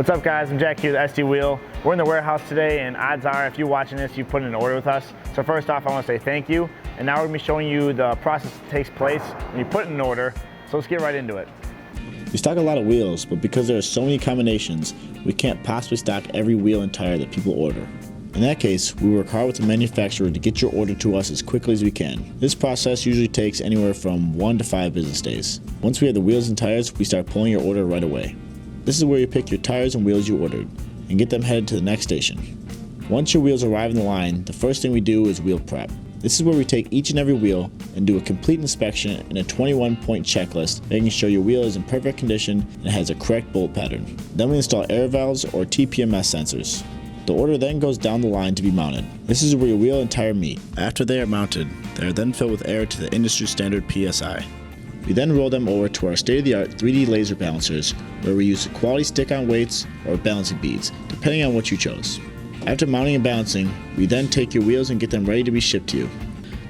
What's up guys, I'm Jack here with SD Wheel. We're in the warehouse today and odds are if you're watching this, you put in an order with us. So first off, I want to say thank you. And now we're going to be showing you the process that takes place when you put in an order. So let's get right into it. We stock a lot of wheels, but because there are so many combinations, we can't possibly stock every wheel and tire that people order. In that case, we work hard with the manufacturer to get your order to us as quickly as we can. This process usually takes anywhere from 1 to 5 business days. Once we have the wheels and tires, we start pulling your order right away. This is where you pick your tires and wheels you ordered, and get them headed to the next station. Once your wheels arrive in the line, the first thing we do is wheel prep. This is where we take each and every wheel and do a complete inspection and a 21-point checklist, making sure your wheel is in perfect condition and has a correct bolt pattern. Then we install air valves or TPMS sensors. The order then goes down the line to be mounted. This is where your wheel and tire meet. After they are mounted, they are then filled with air to the industry standard PSI. We then roll them over to our state-of-the-art 3D laser balancers, where we use quality stick-on weights or balancing beads, depending on what you chose. After mounting and balancing, we then take your wheels and get them ready to be shipped to you.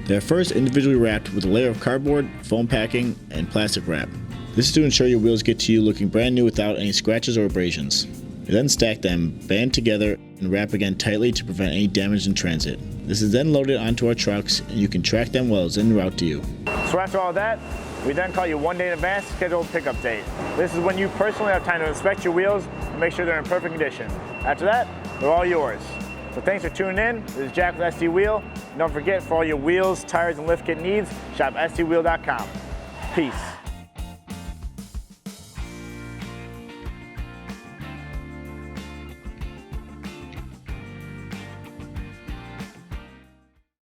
They are first individually wrapped with a layer of cardboard, foam packing, and plastic wrap. This is to ensure your wheels get to you looking brand new without any scratches or abrasions. We then stack them, band together, and wrap again tightly to prevent any damage in transit. This is then loaded onto our trucks, and you can track them while it's en route to you. So after all that, we then call you 1 day in advance to schedule a pickup date. This is when you personally have time to inspect your wheels and make sure they're in perfect condition. After that, they're all yours. So thanks for tuning in. This is Jack with SD Wheel. And don't forget, for all your wheels, tires, and lift kit needs, shop SDWheel.com. Peace.